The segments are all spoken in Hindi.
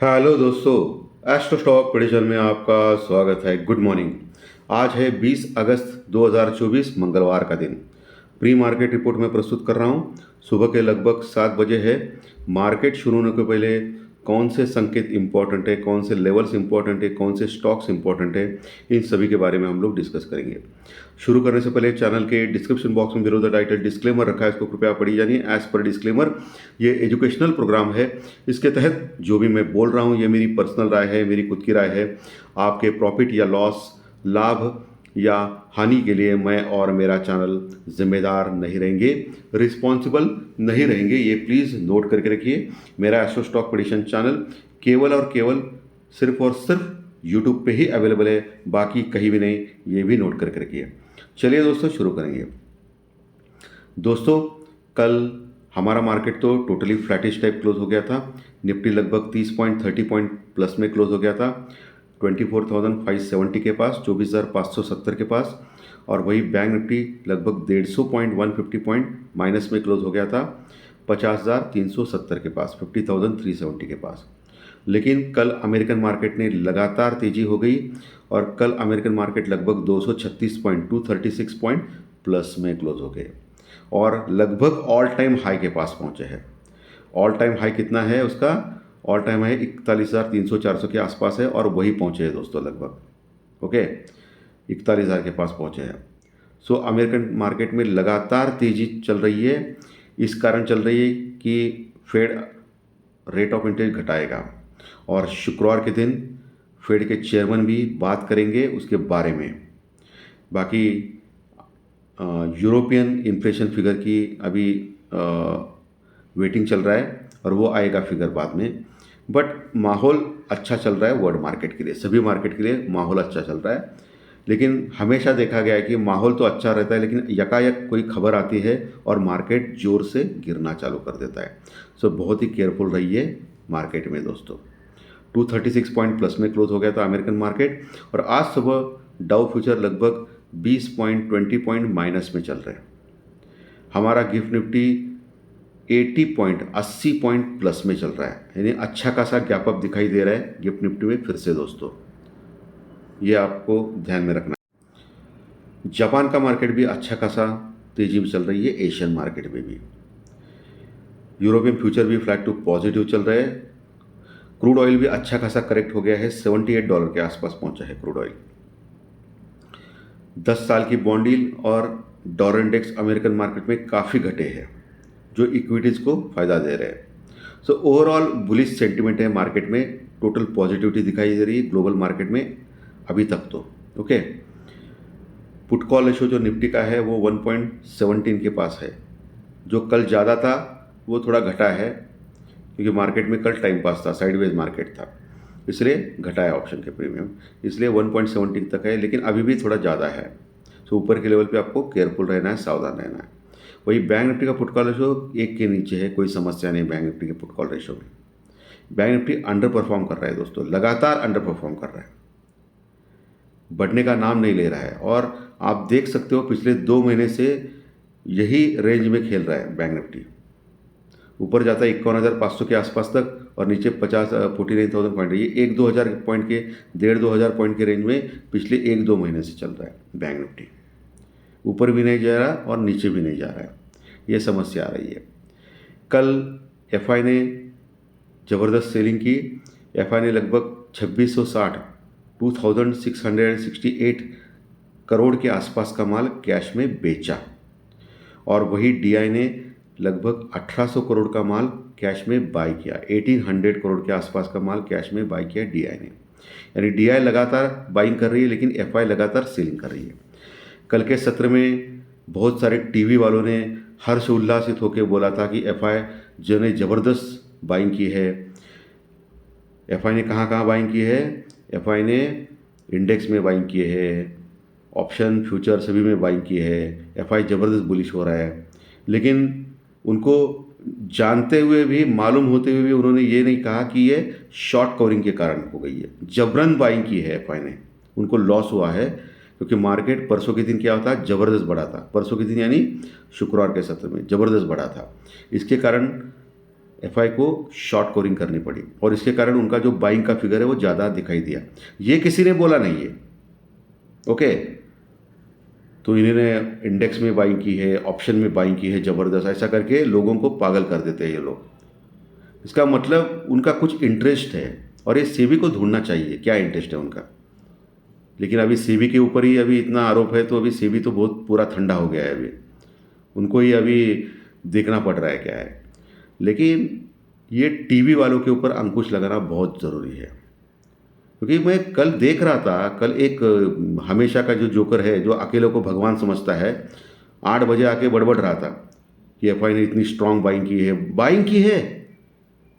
हेलो दोस्तों, एस्ट्रो स्टॉक प्रेडिक्शन में आपका स्वागत है। Good morning. आज है 20 अगस्त 2024 मंगलवार का दिन। प्री मार्केट रिपोर्ट मैं प्रस्तुत कर रहा हूँ। सुबह के लगभग 7 बजे है। मार्केट शुरू होने के पहले कौन से संकेत इंपॉर्टेंट है, कौन से लेवल्स इंपॉर्टेंट है, कौन से स्टॉक्स इंपॉर्टेंट है, इन सभी के बारे में हम लोग डिस्कस करेंगे। शुरू करने से पहले चैनल के डिस्क्रिप्शन बॉक्स में बिलो द टाइटल डिस्क्लेमर रखा है, इसको कृपया पढ़ी जानिए। एज पर डिस्क्लेमर, ये एजुकेशनल प्रोग्राम है। इसके तहत जो भी मैं बोल रहा हूँ ये मेरी पर्सनल राय है, मेरी खुद की राय है। आपके प्रॉफिट या लॉस, लाभ या हानि के लिए मैं और मेरा चैनल जिम्मेदार नहीं रहेंगे, रिस्पॉन्सिबल नहीं रहेंगे। ये प्लीज़ नोट करके रखिए। मेरा एस्ट्रो स्टॉक प्रेडिक्शन चैनल केवल और केवल सिर्फ और सिर्फ यूट्यूब पे ही अवेलेबल है, बाकी कहीं भी नहीं। ये भी नोट करके रखिए। चलिए दोस्तों, शुरू करेंगे। दोस्तों, कल हमारा मार्केट तो टोटली फ्लैटिश टाइप क्लोज हो गया था। निफ्टी लगभग 30 पॉइंट प्लस में क्लोज हो गया था, 24,570 के पास, 24,570 के पास। और वही बैंक निफ्टी लगभग 150 पॉइंट, 150 पॉइंट माइनस में क्लोज हो गया था, 50,370 के पास, 50,370 के पास। लेकिन कल अमेरिकन मार्केट ने लगातार तेजी हो गई और कल अमेरिकन मार्केट लगभग 236 पॉइंट, 236 पॉइंट प्लस में क्लोज हो गए और लगभग ऑल टाइम हाई के पास पहुंचे हैं। ऑल टाइम हाई कितना है उसका? ऑल टाइम हाई 41,300-400 के आसपास है और वही पहुंचे हैं दोस्तों लगभग। ओके, 41,000 के पास पहुंचे हैं। सो अमेरिकन मार्केट में लगातार तेजी चल रही है। इस कारण चल रही है कि फेड रेट ऑफ इंटरेस्ट घटाएगा और शुक्रवार के दिन फेड के चेयरमैन भी बात करेंगे उसके बारे में। बाकी यूरोपियन इन्फ्लेशन फिगर की अभी वेटिंग चल रहा है और वो आएगा फिगर बाद में। बट माहौल अच्छा चल रहा है वर्ल्ड मार्केट के लिए, सभी मार्केट के लिए माहौल अच्छा चल रहा है। लेकिन हमेशा देखा गया है कि माहौल तो अच्छा रहता है, लेकिन यकायक कोई खबर आती है और मार्केट ज़ोर से गिरना चालू कर देता है। सो बहुत ही केयरफुल रहिए मार्केट में दोस्तों। 236 पॉइंट प्लस में क्लोज हो गया था अमेरिकन मार्केट और आज सुबह डाउ फ्यूचर लगभग 20 पॉइंट, 20 पॉइंट माइनस में चल रहे हैं। हमारा gift Nifty 80 point, 80 point plus में चल रहा है, यानी अच्छा खासा गैप अप दिखाई दे रहा है गिफ्ट निफ्टी में फिर से दोस्तों। ये आपको ध्यान में रखना है। जापान का मार्केट भी अच्छा खासा तेजी में चल रही है, एशियन मार्केट में भी। यूरोपियन फ्यूचर भी फ्लैट टू पॉजिटिव चल रहे हैं। क्रूड ऑयल भी अच्छा खासा करेक्ट हो गया है, $78 के आसपास पहुंचा है क्रूड ऑयल। 10 साल की बॉन्ड यील्ड और डॉलर इंडेक्स अमेरिकन मार्केट में काफ़ी घटे हैं, जो इक्विटीज़ को फ़ायदा दे रहे हैं। सो ओवरऑल बुलिश सेंटिमेंट है मार्केट में, टोटल पॉजिटिविटी दिखाई दे रही है ग्लोबल मार्केट में अभी तक तो। ओके, पुट कॉल रेशो जो निफ्टी का है वो 1.17 के पास है। जो कल ज़्यादा था वो थोड़ा घटा है क्योंकि मार्केट में कल टाइम पास था, साइडवेज मार्केट था, इसलिए घटाया ऑप्शन के प्रीमियम, इसलिए 1.17 तक है, लेकिन अभी भी थोड़ा ज़्यादा है। सो ऊपर के लेवल पे आपको केयरफुल रहना है, सावधान रहना है। वही बैंक निफ्टी का पुट कॉल रेशो 1 के नीचे है, कोई समस्या नहीं बैंक निफ्टी के पुट कॉल रेशो में। बैंक निफ्टी अंडर परफॉर्म कर रहा है दोस्तों, लगातार अंडर परफॉर्म कर रहा है, बढ़ने का नाम नहीं ले रहा है। और आप देख सकते हो पिछले 2 महीने से यही रेंज में खेल रहा है बैंक निफ्टी। ऊपर जाता है 51,500 के आसपास तक और नीचे 49,000 पॉइंट है। ये 1-2 हज़ार पॉइंट के, 1,500-2,000 पॉइंट के रेंज में पिछले 1-2 महीने से चल रहा है बैंक निफ्टी। ऊपर भी नहीं जा रहा और नीचे भी नहीं जा रहा है, ये समस्या आ रही है। कल एफआई ने ज़बरदस्त सेलिंग की। एफआई ने लगभग 2660, 2668 करोड़ के आसपास का माल कैश में बेचा और वही डीआई ने लगभग 1800 करोड़ का माल कैश में बाई किया। 1800 करोड़ के आसपास का माल कैश में बाई किया डीआई ने, यानी डीआई लगातार बाइंग कर रही है लेकिन एफआई लगातार सेलिंग कर रही है। कल के सत्र में बहुत सारे टीवी वालों ने हर्ष उल्लासित होकर बोला था कि एफआई जो ने ज़बरदस्त बाइंग की है। एफआई ने कहाँ कहाँ बाइंग की है? एफआई ने इंडेक्स में बाइंग किए है, ऑप्शन फ्यूचर सभी में बाइंग की है। एफआई ज़बरदस्त बुलिश हो रहा है, लेकिन उनको जानते हुए भी, मालूम होते हुए भी उन्होंने ये नहीं कहा कि ये शॉर्ट कवरिंग के कारण हो गई है। जबरन बाइंग की है एफआई ने, उनको लॉस हुआ है क्योंकि मार्केट परसों के दिन क्या होता है, ज़बरदस्त बढ़ा था। परसों के दिन यानी शुक्रवार के सत्र में ज़बरदस्त बढ़ा था। इसके कारण एफआई को शॉर्ट कवरिंग करनी पड़ी और इसके कारण उनका जो बाइंग का फिगर है वो ज़्यादा दिखाई दिया। ये किसी ने बोला नहीं है, ओके। तो इन्होंने इंडेक्स में बाइंग की है, ऑप्शन में बाइंग की है ज़बरदस्त, ऐसा करके लोगों को पागल कर देते हैं ये लोग। इसका मतलब उनका कुछ इंटरेस्ट है और ये सेबी को ढूंढना चाहिए क्या इंटरेस्ट है उनका। लेकिन अभी सेबी के ऊपर ही अभी इतना आरोप है तो अभी सेबी तो बहुत पूरा ठंडा हो गया है अभी, उनको ही अभी देखना पड़ रहा है क्या है। लेकिन ये टीवी वालों के ऊपर अंकुश लगाना बहुत ज़रूरी है, क्योंकि मैं कल देख रहा था, कल एक हमेशा का जो जोकर है जो अकेले को भगवान समझता है, 8 बजे आके बड़बड़ रहा था कि एफआई ने इतनी स्ट्रांग बाइंग की है।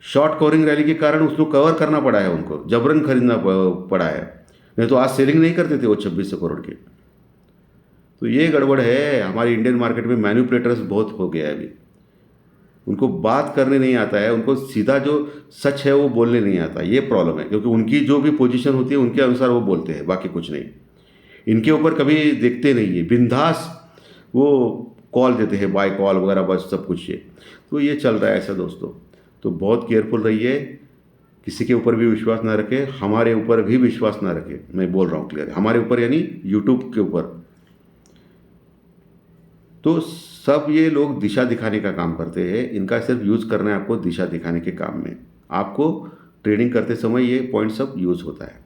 शॉर्ट कवरिंग रैली के कारण उसको कवर करना पड़ा है, उनको जबरन खरीदना पड़ा है, नहीं तो आज सेलिंग नहीं करते थे वो 2600 करोड़ के। तो ये गड़बड़ है, हमारी इंडियन मार्केट में मैन्युपुलेटर्स बहुत हो गया है अभी, उनको बात करने नहीं आता है, उनको सीधा जो सच है वो बोलने नहीं आता, ये प्रॉब्लम है। क्योंकि उनकी जो भी पोजीशन होती है उनके अनुसार वो बोलते हैं, बाकी कुछ नहीं। इनके ऊपर कभी देखते नहीं है, बिंदास वो कॉल देते हैं, बाय कॉल वगैरह, बस सब कुछ ये। तो ये चल रहा है ऐसा दोस्तों। तो बहुत केयरफुल रहिए, किसी के ऊपर भी विश्वास ना रखें, हमारे ऊपर भी विश्वास ना रखें। मैं बोल रहा हूँ क्लियर, हमारे ऊपर यानी यूट्यूब के ऊपर। तो सब ये लोग दिशा दिखाने का काम करते हैं, इनका सिर्फ यूज़ करना है आपको दिशा दिखाने के काम में। आपको ट्रेडिंग करते समय ये पॉइंट सब यूज़ होता है,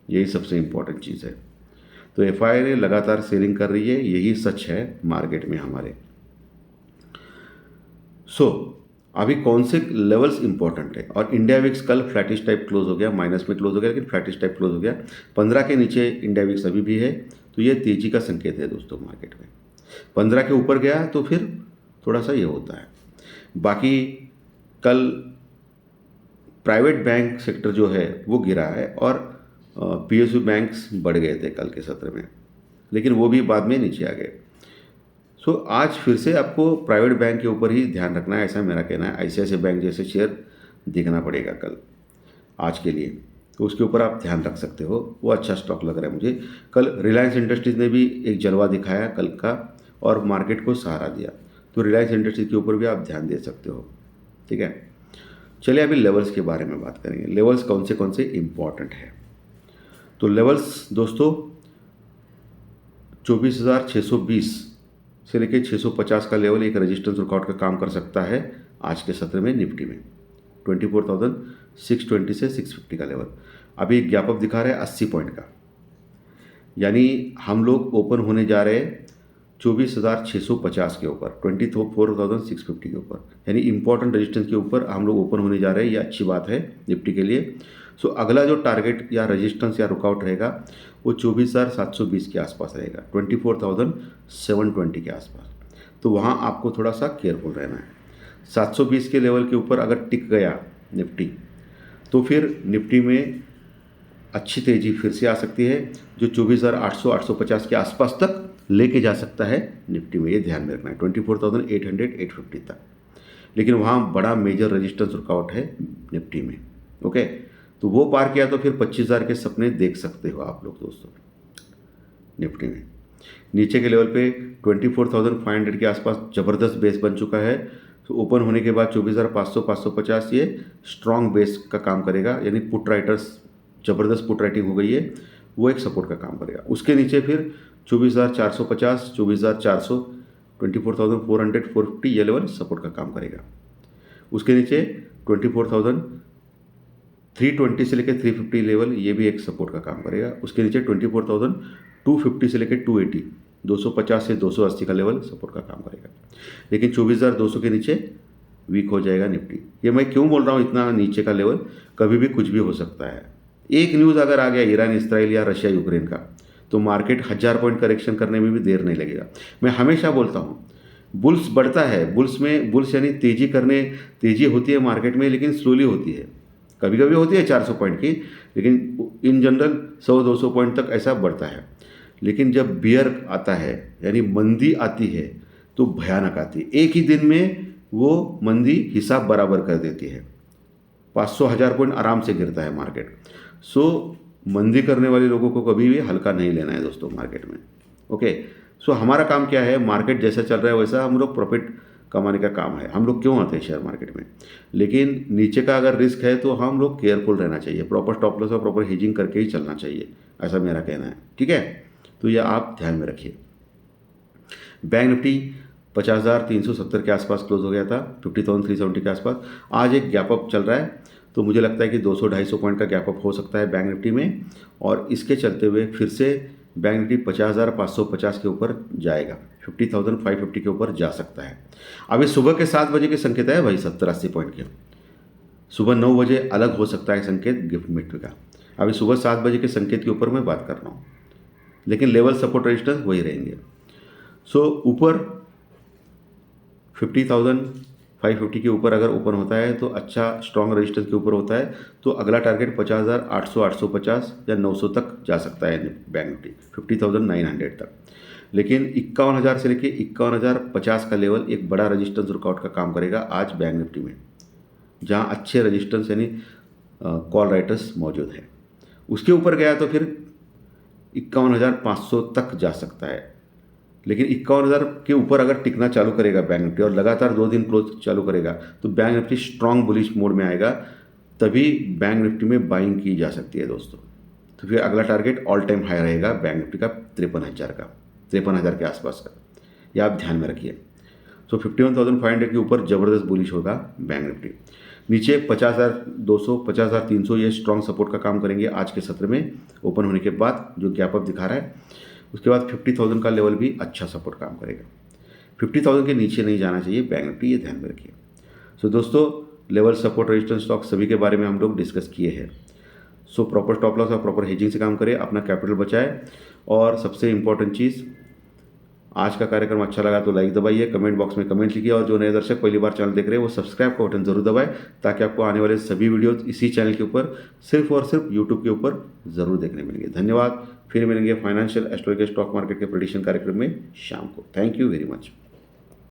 यही सबसे इम्पोर्टेंट चीज़ है। तो एफआई लगातार सेलिंग कर रही है, यही सच है मार्केट में हमारे। अभी कौन से लेवल्स इंपॉर्टेंट है, और इंडिया विक्स कल फ्लैटिश टाइप क्लोज हो गया, माइनस में क्लोज हो गया, लेकिन फ्लैटिश टाइप क्लोज हो गया। 15 के नीचे इंडिया विक्स अभी भी है, तो ये तेजी का संकेत है दोस्तों मार्केट में। 15 के ऊपर गया तो फिर थोड़ा सा ये होता है। बाकी कल प्राइवेट बैंक सेक्टर जो है वो गिरा है और पीएसयू बैंक्स बढ़ गए थे कल के सत्र में, लेकिन वो भी बाद में नीचे आ गए। आज फिर से आपको प्राइवेट बैंक के ऊपर ही ध्यान रखना है, ऐसा मेरा कहना है। आईसीआईसीआई बैंक जैसे शेयर देखना पड़ेगा कल आज के लिए, तो उसके ऊपर आप ध्यान रख सकते हो, वो अच्छा स्टॉक लग रहा है मुझे। कल रिलायंस इंडस्ट्रीज़ ने भी एक जलवा दिखाया कल का और मार्केट को सहारा दिया, तो रिलायंस इंडस्ट्रीज के ऊपर भी आप ध्यान दे सकते हो, ठीक है। चलिए अभी लेवल्स के बारे में बात करेंगे, लेवल्स कौन से इंपॉर्टेंट है। तो लेवल्स दोस्तों 24,620 से लेकर 650 का लेवल एक रेजिस्टेंस वर्कआउट का काम कर सकता है आज के सत्र में निफ्टी में। 24,620 से 650 का लेवल अभी गैप अप दिखा रहा है 80 पॉइंट का, यानी हम लोग ओपन होने जा रहे हैं 24,650 के ऊपर, 24,650 के ऊपर, यानी इंपॉर्टेंट रेजिस्टेंस के ऊपर हम लोग ओपन होने जा रहे हैं। ये अच्छी बात है निफ्टी के लिए। अगला जो टारगेट या रेजिस्टेंस या रुकआउट रहेगा वो 24,720 के आसपास रहेगा, 24,720 के आसपास। तो वहाँ आपको थोड़ा सा केयरफुल रहना है। 720 के लेवल के ऊपर अगर टिक गया निफ्टी तो फिर निफ्टी में अच्छी तेज़ी फिर से आ सकती है, जो 24,800 850 के आसपास तक लेके जा सकता है निफ्टी में, ये ध्यान में रखना है, 24,800 850 तक। लेकिन वहाँ बड़ा मेजर रेजिस्टेंस रुकावट है निफ्टी में, ओके। तो वो पार किया तो फिर 25,000 के सपने देख सकते हो आप लोग दोस्तों निफ्टी में। नीचे के लेवल पे 24,500 के आसपास ज़बरदस्त बेस बन चुका है। तो ओपन होने के बाद 24,500 550 ये स्ट्रॉन्ग बेस का काम करेगा, यानी पुट राइटर्स ज़बरदस्त पुट राइटिंग हो गई है, वो एक सपोर्ट का काम करेगा। उसके नीचे फिर 24,450 24,400 24,400 450 ये लेवल सपोर्ट का काम करेगा। उसके नीचे 24,320 से लेकर 350 लेवल, ये भी एक सपोर्ट का काम करेगा। उसके नीचे 24,250 से लेकर 280 250 से 280 का लेवल सपोर्ट का काम करेगा। लेकिन 24,200 के नीचे वीक हो जाएगा निफ्टी। ये मैं क्यों बोल रहा हूँ, इतना नीचे का लेवल कभी भी कुछ भी हो सकता है। एक न्यूज़ अगर आ गया ईरान इसराइल या रशिया यूक्रेन का, तो मार्केट 1000 पॉइंट करेक्शन करने में भी देर नहीं लगेगा। मैं हमेशा बोलता हूँ बुल्स बढ़ता है, बुल्स यानी तेज़ी होती है मार्केट में, लेकिन स्लोली होती है। कभी कभी होती है 400 पॉइंट की, लेकिन इन जनरल 100-200 पॉइंट तक ऐसा बढ़ता है। लेकिन जब बियर आता है यानी मंदी आती है तो भयानक आती है, एक ही दिन में वो मंदी हिसाब बराबर कर देती है। 500-1000 पॉइंट आराम से गिरता है मार्केट। मंदी करने वाले लोगों को कभी भी हल्का नहीं लेना है दोस्तों मार्केट में, ओके। हमारा काम क्या है, मार्केट जैसा चल रहा है वैसा हम लोग प्रॉफिट कमाने का काम है, हम लोग क्यों आते हैं शेयर मार्केट में। लेकिन नीचे का अगर रिस्क है तो हम लोग केयरफुल रहना चाहिए, प्रॉपर स्टॉप लॉस और प्रॉपर हेजिंग करके ही चलना चाहिए, ऐसा मेरा कहना है। ठीक है, तो ये आप ध्यान में रखिए। बैंक निफ्टी 50,370 के आसपास क्लोज हो गया था, 50,370 के आसपास। आज एक गैप अप चल रहा है, तो मुझे लगता है कि 200-250 पॉइंट का गैप अप हो सकता है बैंक निफ्टी में, और इसके चलते हुए फिर से बैंक निफ्टी 50,550 के ऊपर जाएगा, 50,550 के ऊपर जा सकता है। अभी सुबह के 7 बजे के संकेत है भाई 70-80 पॉइंट के, सुबह 9 बजे अलग हो सकता है संकेत गिफ्ट मिट का। अभी सुबह 7 बजे के संकेत के ऊपर मैं बात कर रहा हूँ, लेकिन लेवल सपोर्ट रेजिस्टेंस वही रहेंगे। सो ऊपर 50,550 के ऊपर अगर ओपन होता है तो अच्छा स्ट्रॉन्ग रेजिस्टेंस के ऊपर होता है, तो अगला टारगेट 50,800, 850 या 900 तक जा सकता है बैंक निफ्टी, 50,900 तक। लेकिन 51,000 से लेके 51,050 का लेवल एक बड़ा रेजिस्टेंस वर्कआउट का काम करेगा आज बैंक निफ्टी में, जहां अच्छे रेजिस्टेंस यानी कॉल राइटर्स मौजूद है। उसके ऊपर गया तो फिर 51,500 तक जा सकता है। लेकिन 51,000 के ऊपर अगर टिकना चालू करेगा बैंक निफ्टी और लगातार 2 दिन क्लोज चालू करेगा तो bank Nifty strong bullish mode में आएगा, तभी बैंक निफ्टी में बाइंग की जा सकती है दोस्तों। तो फिर अगला टारगेट ऑल टाइम हाई रहेगा बैंक निफ्टी का 53,000 का, 53,000 के आसपास का, यह आप ध्यान में रखिए। सो 51,500 के ऊपर ज़बरदस्त बुलिश होगा बैंक निफ्टी। नीचे 50,200, 50,300 ये स्ट्रॉन्ग सपोर्ट का काम करेंगे आज के सत्र में ओपन होने के बाद, जो गैप अप दिखा रहा है। उसके बाद 50,000 का लेवल भी अच्छा सपोर्ट काम करेगा, 50,000 के नीचे नहीं जाना चाहिए बैंक निफ्टी, ये ध्यान में रखिए। सो दोस्तों, लेवल सपोर्ट रेजिस्टेंस स्टॉक सभी के बारे में हम लोग डिस्कस किए हैं। सो प्रॉपर स्टॉप लॉस और प्रॉपर हेजिंग से काम करें, अपना कैपिटल बचाए, और सबसे इंपॉर्टेंट चीज़, आज का कार्यक्रम अच्छा लगा तो लाइक दबाइए, कमेंट बॉक्स में कमेंट लिखिए, और जो नए दर्शक पहली बार चैनल देख रहे हैं वो सब्सक्राइब का बटन जरूर दबाएं, ताकि आपको आने वाले सभी वीडियोस इसी चैनल के ऊपर सिर्फ और सिर्फ यूट्यूब के ऊपर ज़रूर देखने मिलेंगे। धन्यवाद। फिर मिलेंगे फाइनेंशियल एस्ट्रोलॉजी स्टॉक मार्केट के प्रेडिक्शन कार्यक्रम में शाम को। Thank you very much.